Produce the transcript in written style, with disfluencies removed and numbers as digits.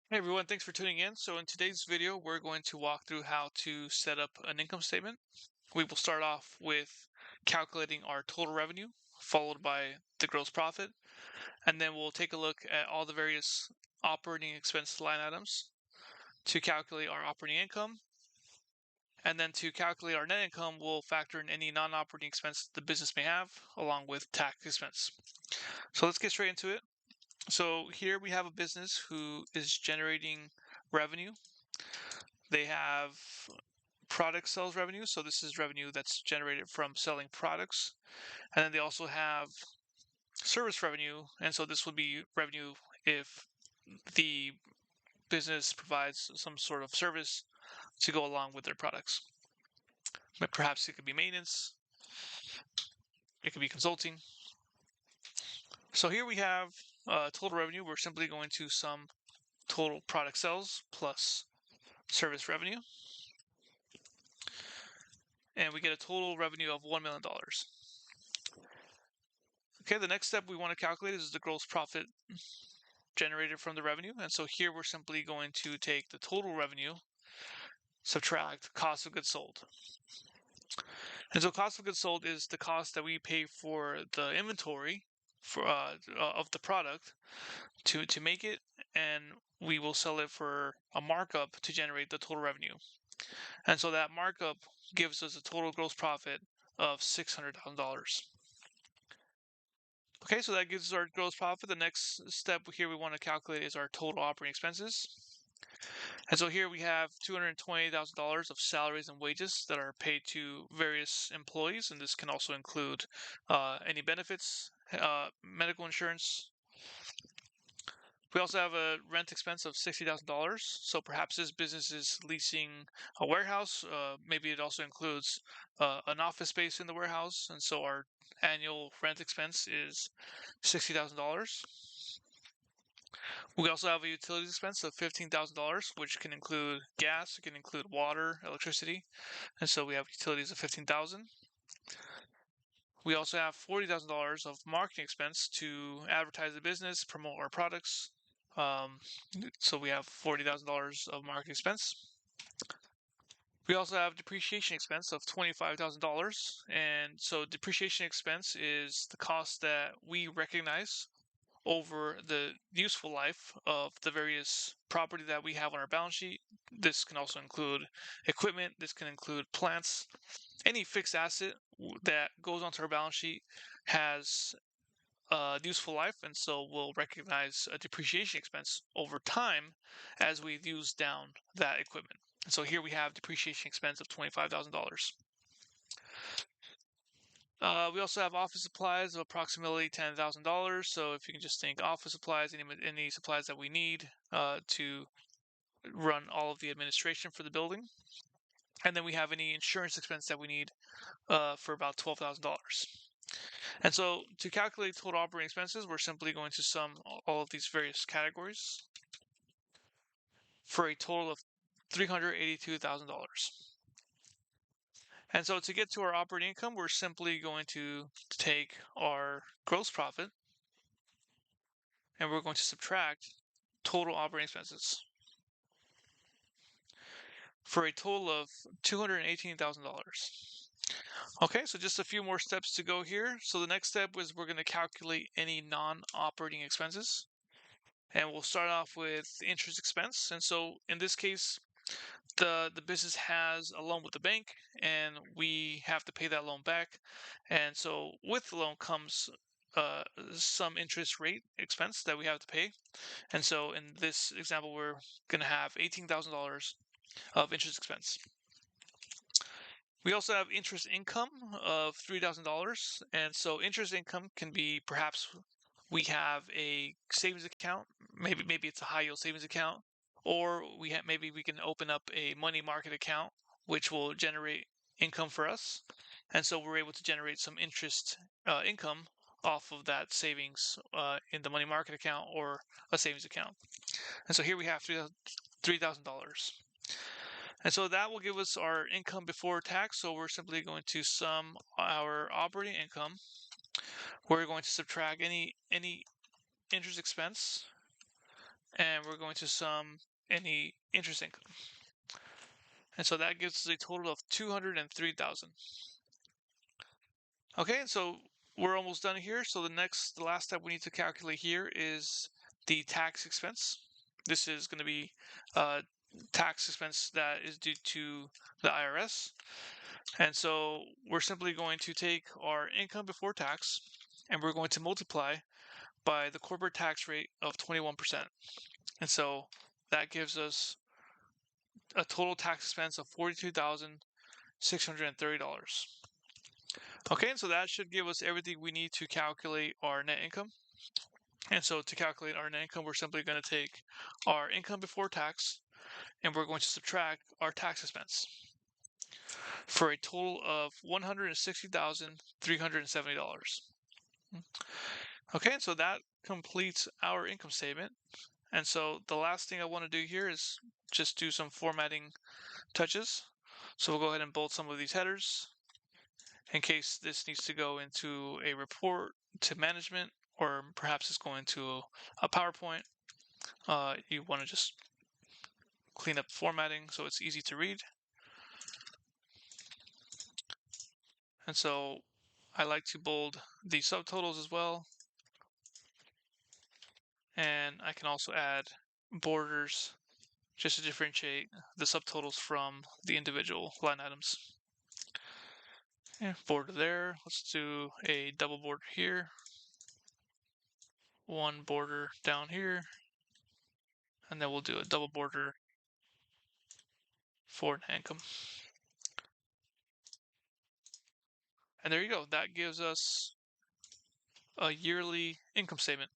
Hey everyone, thanks for tuning in. So in today's video, we're going to walk through how to set up an income statement. We will start off with calculating our total revenue, followed by the gross profit, and then we'll take a look at all the various operating expense line items to calculate our operating income. And then to calculate our net income, we'll factor in any non-operating expense the business may have, along with tax expense. So let's get straight into it. So here we have a business who is generating revenue. They have product sales revenue. So this is revenue that's generated from selling products. And then they also have service revenue. And so this would be revenue if the business provides some sort of service to go along with their products. But perhaps it could be maintenance, it could be consulting. So here we have total revenue. We're simply going to sum total product sales plus service revenue. And we get a total revenue of $1 million. Okay, the next step we want to calculate is the gross profit generated from the revenue. And so here we're simply going to take the total revenue, subtract cost of goods sold. And so cost of goods sold is the cost that we pay for the inventory of the product to make it, and we will sell it for a markup to generate the total revenue. And so that markup gives us a total gross profit of $600,000. Okay, so that gives us our gross profit. The next step here we want to calculate is our total operating expenses. And so here we have $220,000 of salaries and wages that are paid to various employees, and this can also include any benefits, medical insurance. We also have a rent expense of $60,000. So perhaps this business is leasing a warehouse. Maybe it also includes an office space in the warehouse, and so our annual rent expense is $60,000. We also have a utilities expense of $15,000, which can include gas, it can include water, electricity, and so we have utilities of $15,000. We also have $40,000 of marketing expense to advertise the business, promote our products. So we have $40,000 of marketing expense. We also have depreciation expense of $25,000, and so depreciation expense is the cost that we recognize over the useful life of the various property that we have on our balance sheet. This can also include equipment, this can include plants. Any fixed asset that goes onto our balance sheet has a useful life, and so we'll recognize a depreciation expense over time as we use down that equipment. And so here we have depreciation expense of $25,000. We also have office supplies of approximately $10,000. So if you can just think office supplies, any supplies that we need to run all of the administration for the building. And then we have any insurance expense that we need for about $12,000. And so to calculate total operating expenses, we're simply going to sum all of these various categories for a total of $382,000. And so to get to our operating income, we're simply going to take our gross profit and we're going to subtract total operating expenses for a total of $218,000. Okay, so just a few more steps to go here. So the next step is we're going to calculate any non-operating expenses. And we'll start off with interest expense. And so in this case, the business has a loan with the bank and we have to pay that loan back. And so with the loan comes some interest rate expense that we have to pay. And so in this example, we're going to have $18,000 of interest expense. We also have interest income of $3,000. And so interest income can be perhaps we have a savings account, maybe it's a high yield savings account, or maybe we can open up a money market account which will generate income for us, and so we're able to generate some interest income off of that savings in the money market account or a savings account. And so here we have $3,000. And so that will give us our income before tax. So we're simply going to sum our operating income. We're going to subtract any interest expense, and we're going to sum any interest income. And so that gives us a total of 203,000. Okay, so we're almost done here. So the last step we need to calculate here is the tax expense. This is going to be tax expense that is due to the IRS. And so we're simply going to take our income before tax and we're going to multiply by the corporate tax rate of 21%. And so that gives us a total tax expense of $42,630. Okay, so that should give us everything we need to calculate our net income. And so to calculate our net income, we're simply going to take our income before tax and we're going to subtract our tax expense for a total of $160,370. Okay, so that completes our income statement. And so the last thing I want to do here is just do some formatting touches. So we'll go ahead and bold some of these headers in case this needs to go into a report to management, or perhaps it's going to a PowerPoint. You want to just clean up formatting so it's easy to read. And so I like to bold the subtotals as well. And I can also add borders just to differentiate the subtotals from the individual line items. Yeah, border there. Let's do a double border here. One border down here. And then we'll do a double border for net income. And there you go. That gives us a yearly income statement.